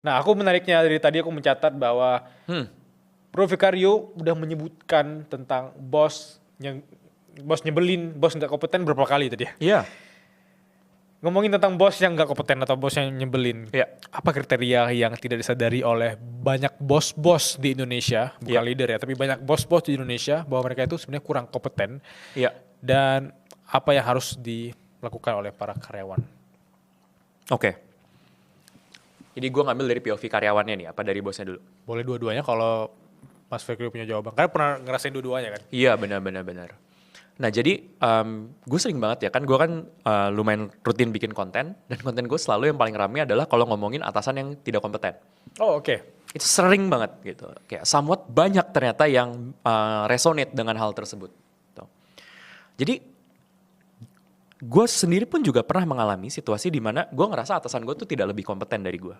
Nah, aku menariknya dari tadi aku mencatat bahwa Bro Vicario udah menyebutkan tentang bos nyebelin, bos nggak kompeten berapa kali tadi ya. Iya. Ngomongin tentang bos yang nggak kompeten atau bos yang nyebelin. Iya. Apa kriteria yang tidak disadari oleh banyak bos-bos di Indonesia, bukan Iya. leader ya, tapi banyak bos-bos di Indonesia bahwa mereka itu sebenarnya kurang kompeten Iya. dan apa yang harus dilakukan oleh para karyawan. Oke. Jadi gue ngambil dari POV karyawannya nih, apa dari bosnya dulu? Boleh dua-duanya kalau Mas Vicario punya jawaban. Karena pernah ngerasain dua-duanya kan? Iya, benar. Nah jadi gue sering banget ya kan, gue kan lumayan rutin bikin konten, dan konten gue selalu yang paling rame adalah kalau ngomongin atasan yang tidak kompeten. Oh oke. Itu sering banget gitu, kayak somewhat banyak ternyata yang resonate dengan hal tersebut. Tuh. Jadi gue sendiri pun juga pernah mengalami situasi di mana gue ngerasa atasan gue tuh tidak lebih kompeten dari gue.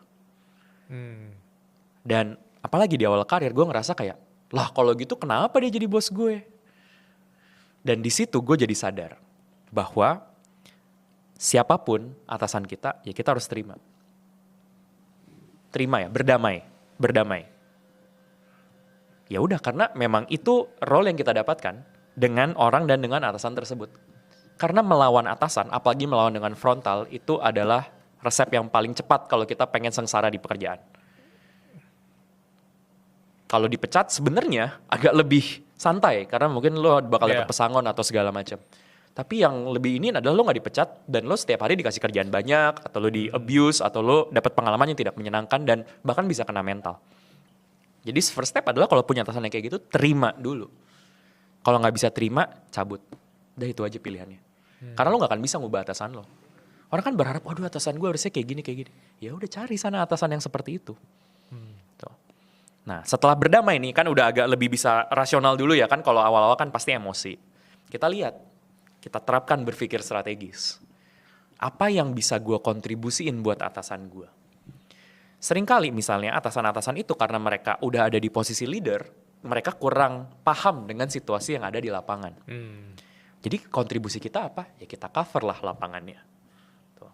Dan apalagi di awal karir gue ngerasa kayak, lah kalau gitu kenapa dia jadi bos gue? Dan di situ gue jadi sadar bahwa siapapun atasan kita, ya kita harus terima. Terima ya, berdamai. Ya udah, karena memang itu role yang kita dapatkan dengan orang dan dengan atasan tersebut. Karena melawan atasan, apalagi melawan dengan frontal, itu adalah resep yang paling cepat kalau kita pengen sengsara di pekerjaan. Kalau dipecat sebenarnya agak lebih santai, karena mungkin lo bakal dapat pesangon atau segala macam. Tapi yang lebih ini adalah lo gak dipecat dan lo setiap hari dikasih kerjaan banyak, atau lo di abuse, atau lo dapat pengalaman yang tidak menyenangkan dan bahkan bisa kena mental. Jadi first step adalah kalau punya atasan yang kayak gitu, terima dulu. Kalau nggak bisa terima, cabut. Udah itu aja pilihannya. Karena lo nggak akan bisa ngubah atasan lo. Orang kan berharap, waduh atasan gue harusnya kayak gini. Ya udah cari sana atasan yang seperti itu. Tuh. Nah setelah berdamai nih kan udah agak lebih bisa rasional dulu ya kan. Kalau awal-awal kan pasti emosi. Kita lihat, kita terapkan berpikir strategis. Apa yang bisa gue kontribusiin buat atasan gue? Seringkali misalnya atasan-atasan itu karena mereka udah ada di posisi leader, mereka kurang paham dengan situasi yang ada di lapangan. Jadi kontribusi kita apa? Ya kita cover lah lapangannya. Tuh.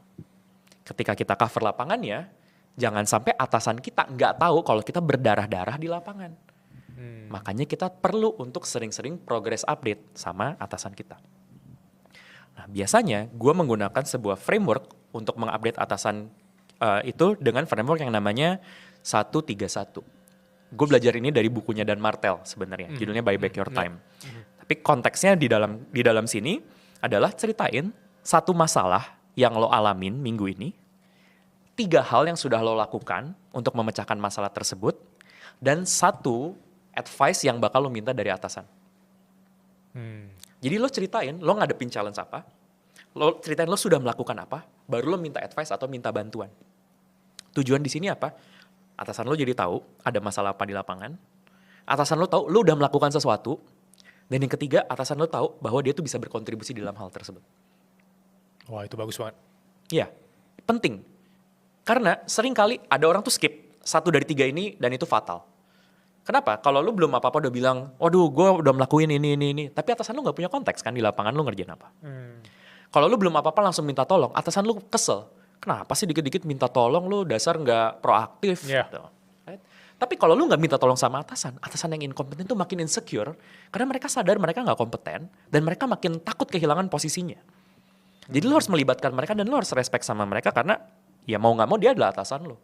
Ketika kita cover lapangannya, jangan sampai atasan kita nggak tahu kalau kita berdarah-darah di lapangan. Makanya kita perlu untuk sering-sering progress update sama atasan kita. Nah biasanya gue menggunakan sebuah framework untuk mengupdate atasan itu dengan framework yang namanya 131. Gue belajar ini dari bukunya Dan Martell sebenarnya, judulnya Buy Back Your Time. Tapi konteksnya di dalam sini adalah ceritain satu masalah yang lo alamin minggu ini, 3 hal yang sudah lo lakukan untuk memecahkan masalah tersebut, dan 1 advice yang bakal lo minta dari atasan. Jadi lo ceritain, lo ngadepin challenge apa, lo ceritain lo sudah melakukan apa, baru lo minta advice atau minta bantuan. Tujuan di sini apa? Atasan lo jadi tahu ada masalah apa di lapangan, atasan lo tahu lo udah melakukan sesuatu, dan yang ketiga, atasan lo tahu bahwa dia tuh bisa berkontribusi dalam hal tersebut. Wah itu bagus banget. Iya, penting. Karena seringkali ada orang tuh skip 1 dari 3 ini dan itu fatal. Kenapa? Kalau lo belum apa-apa udah bilang, waduh gue udah melakuin ini. Tapi atasan lo gak punya konteks kan di lapangan lo ngerjain apa. Kalau lo belum apa-apa langsung minta tolong, atasan lo kesel. Kenapa sih dikit-dikit minta tolong, lo dasar gak proaktif gitu. Tapi kalau lu nggak minta tolong sama atasan yang inkompeten tuh makin insecure karena mereka sadar mereka nggak kompeten dan mereka makin takut kehilangan posisinya. Jadi lu harus melibatkan mereka dan lu harus respect sama mereka karena ya mau nggak mau dia adalah atasan lu.